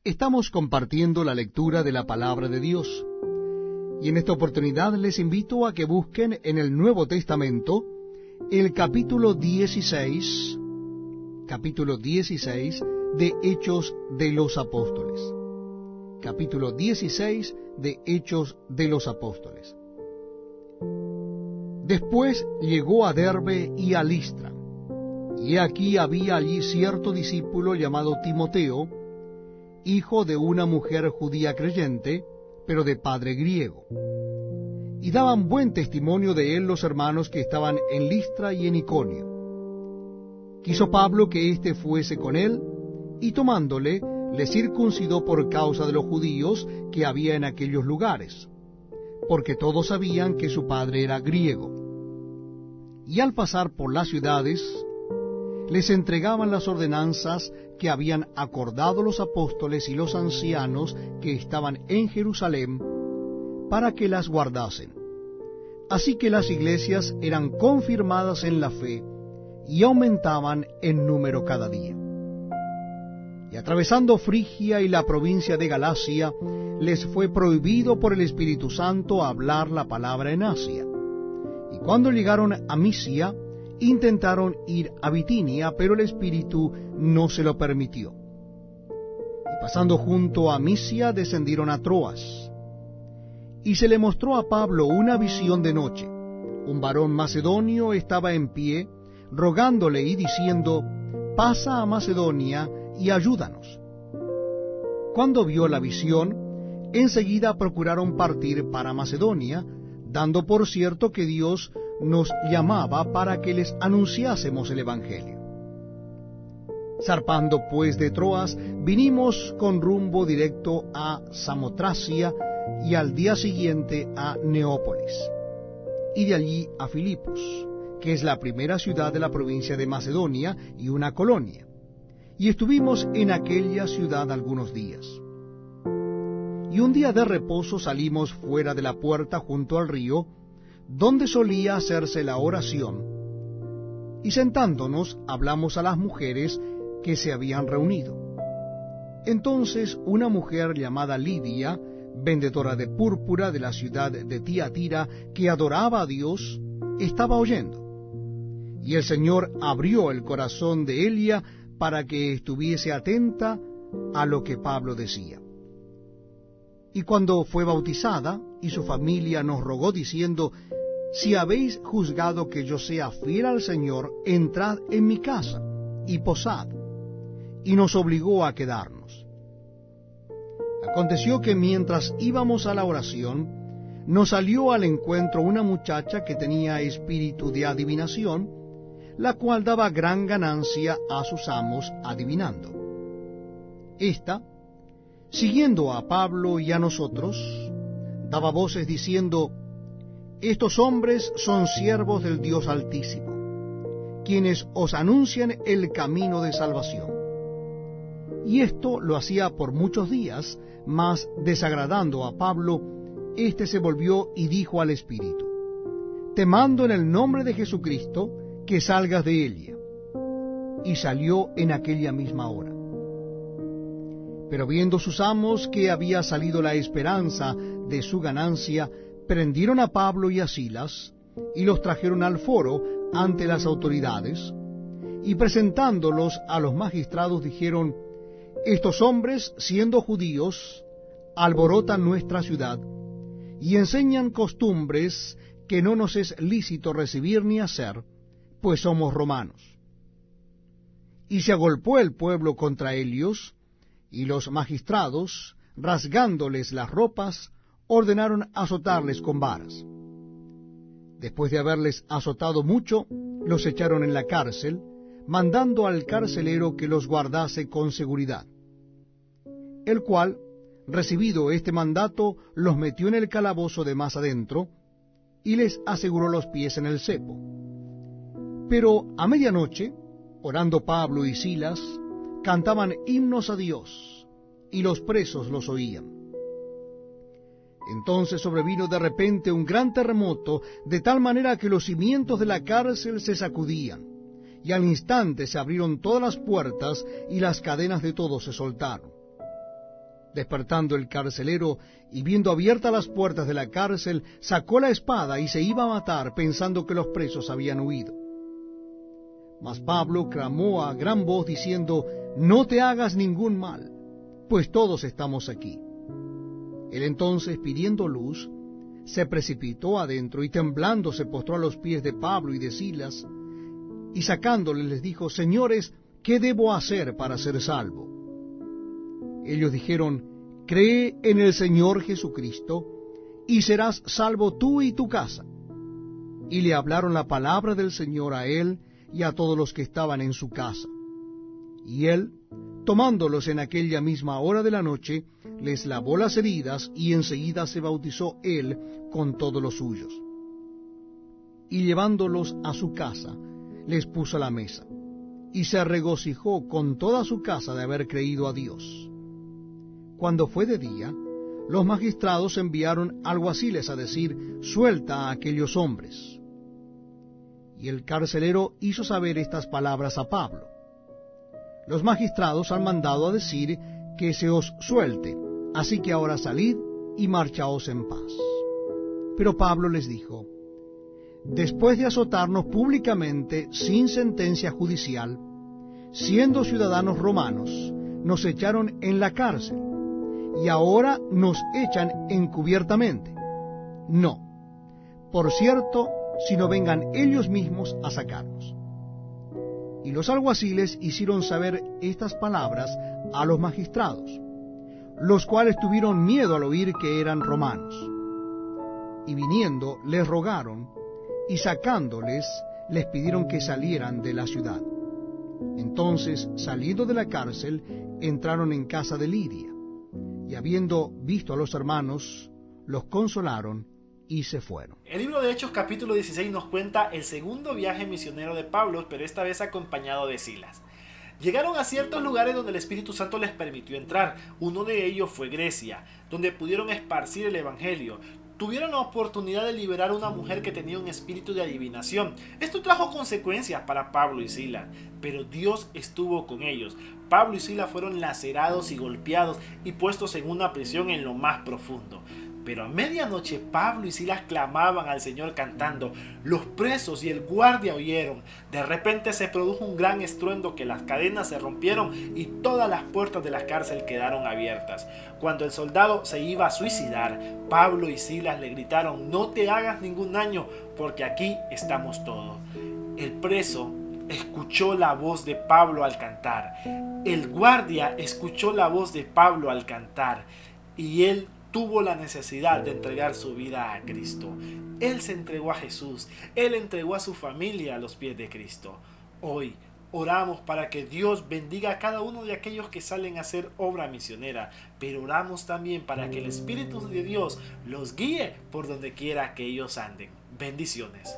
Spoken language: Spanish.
Estamos compartiendo la lectura de la Palabra de Dios, y en esta oportunidad les invito a que busquen en el Nuevo Testamento el capítulo 16 de Hechos de los Apóstoles. Capítulo 16 de Hechos de los Apóstoles. Después llegó a Derbe y a Listra, y aquí había allí cierto discípulo llamado Timoteo, hijo de una mujer judía creyente, pero de padre griego. Y daban buen testimonio de él los hermanos que estaban en Listra y en Iconio. Quiso Pablo que éste fuese con él, y tomándole, le circuncidó por causa de los judíos que había en aquellos lugares, porque todos sabían que su padre era griego. Y al pasar por las ciudades, les entregaban las ordenanzas que habían acordado los apóstoles y los ancianos que estaban en Jerusalén, para que las guardasen. Así que las iglesias eran confirmadas en la fe, y aumentaban en número cada día. Y atravesando Frigia y la provincia de Galacia, les fue prohibido por el Espíritu Santo hablar la palabra en Asia. Y cuando llegaron a Misia, intentaron ir a Bitinia, pero el Espíritu no se lo permitió. Y pasando junto a Misia, descendieron a Troas. Y se le mostró a Pablo una visión de noche. Un varón macedonio estaba en pie, rogándole y diciendo: «Pasa a Macedonia y ayúdanos». Cuando vio la visión, enseguida procuraron partir para Macedonia, dando por cierto que Dios nos llamaba para que les anunciásemos el Evangelio. Zarpando pues de Troas, vinimos con rumbo directo a Samotracia, y al día siguiente a Neópolis, y de allí a Filipos, que es la primera ciudad de la provincia de Macedonia y una colonia, y estuvimos en aquella ciudad algunos días. Y un día de reposo salimos fuera de la puerta junto al río, donde solía hacerse la oración, y sentándonos hablamos a las mujeres que se habían reunido. Entonces una mujer llamada Lidia, vendedora de púrpura de la ciudad de Tiatira, que adoraba a Dios, estaba oyendo. Y el Señor abrió el corazón de Elia para que estuviese atenta a lo que Pablo decía. Y cuando fue bautizada, y su familia nos rogó diciendo: «Si habéis juzgado que yo sea fiel al Señor, entrad en mi casa y posad», y nos obligó a quedarnos. Aconteció que mientras íbamos a la oración, nos salió al encuentro una muchacha que tenía espíritu de adivinación, la cual daba gran ganancia a sus amos adivinando. Esta, siguiendo a Pablo y a nosotros, daba voces diciendo: «Estos hombres son siervos del Dios Altísimo, quienes os anuncian el camino de salvación». Y esto lo hacía por muchos días, mas desagradando a Pablo, éste se volvió y dijo al espíritu: «Te mando en el nombre de Jesucristo que salgas de Elia». Y salió en aquella misma hora. Pero viendo sus amos que había salido la esperanza de su ganancia, prendieron a Pablo y a Silas, y los trajeron al foro ante las autoridades, y presentándolos a los magistrados dijeron: «Estos hombres, siendo judíos, alborotan nuestra ciudad, y enseñan costumbres que no nos es lícito recibir ni hacer, pues somos romanos». Y se agolpó el pueblo contra ellos, y los magistrados, rasgándoles las ropas, ordenaron azotarles con varas. Después de haberles azotado mucho, los echaron en la cárcel, mandando al carcelero que los guardase con seguridad, el cual, recibido este mandato, los metió en el calabozo de más adentro, y les aseguró los pies en el cepo. Pero a medianoche, orando Pablo y Silas, cantaban himnos a Dios, y los presos los oían. Entonces sobrevino de repente un gran terremoto, de tal manera que los cimientos de la cárcel se sacudían, y al instante se abrieron todas las puertas, y las cadenas de todos se soltaron. Despertando el carcelero y viendo abiertas las puertas de la cárcel, sacó la espada y se iba a matar, pensando que los presos habían huido. Mas Pablo clamó a gran voz diciendo: «No te hagas ningún mal, pues todos estamos aquí». Él entonces, pidiendo luz, se precipitó adentro y temblando se postró a los pies de Pablo y de Silas, y sacándoles les dijo: «Señores, ¿qué debo hacer para ser salvo?». Ellos dijeron: «Cree en el Señor Jesucristo, y serás salvo tú y tu casa». Y le hablaron la palabra del Señor a él y a todos los que estaban en su casa. Y él, tomándolos en aquella misma hora de la noche, les lavó las heridas, y enseguida se bautizó él con todos los suyos. Y llevándolos a su casa, les puso a la mesa, y se regocijó con toda su casa de haber creído a Dios. Cuando fue de día, los magistrados enviaron alguaciles a decir: «Suelta a aquellos hombres». Y el carcelero hizo saber estas palabras a Pablo. Los magistrados han mandado a decir que se os suelte, así que ahora salid y marchaos en paz. Pero Pablo les dijo: «Después de azotarnos públicamente sin sentencia judicial, siendo ciudadanos romanos, nos echaron en la cárcel, y ahora nos echan encubiertamente. No, por cierto, sino vengan ellos mismos a sacarnos». Y los alguaciles hicieron saber estas palabras a los magistrados, los cuales tuvieron miedo al oír que eran romanos. Y viniendo les rogaron, y sacándoles les pidieron que salieran de la ciudad. Entonces, saliendo de la cárcel, entraron en casa de Lidia, y habiendo visto a los hermanos, los consolaron y se fueron. El libro de Hechos capítulo 16 nos cuenta el segundo viaje misionero de Pablo, pero esta vez acompañado de Silas. Llegaron a ciertos lugares donde el Espíritu Santo les permitió entrar. Uno de ellos fue Grecia, donde pudieron esparcir el Evangelio. Tuvieron la oportunidad de liberar a una mujer que tenía un espíritu de adivinación. Esto trajo consecuencias para Pablo y Silas, pero Dios estuvo con ellos. Pablo y Silas fueron lacerados y golpeados y puestos en una prisión en lo más profundo. Pero a medianoche Pablo y Silas clamaban al Señor cantando. Los presos y el guardia oyeron. De repente se produjo un gran estruendo, que las cadenas se rompieron y todas las puertas de la cárcel quedaron abiertas. Cuando el soldado se iba a suicidar, Pablo y Silas le gritaron: «No te hagas ningún daño, porque aquí estamos todos». El preso escuchó la voz de Pablo al cantar. El guardia escuchó la voz de Pablo al cantar, y él tuvo la necesidad de entregar su vida a Cristo. Él se entregó a Jesús. Él entregó a su familia a los pies de Cristo. Hoy oramos para que Dios bendiga a cada uno de aquellos que salen a hacer obra misionera, pero oramos también para que el Espíritu de Dios los guíe por donde quiera que ellos anden. Bendiciones.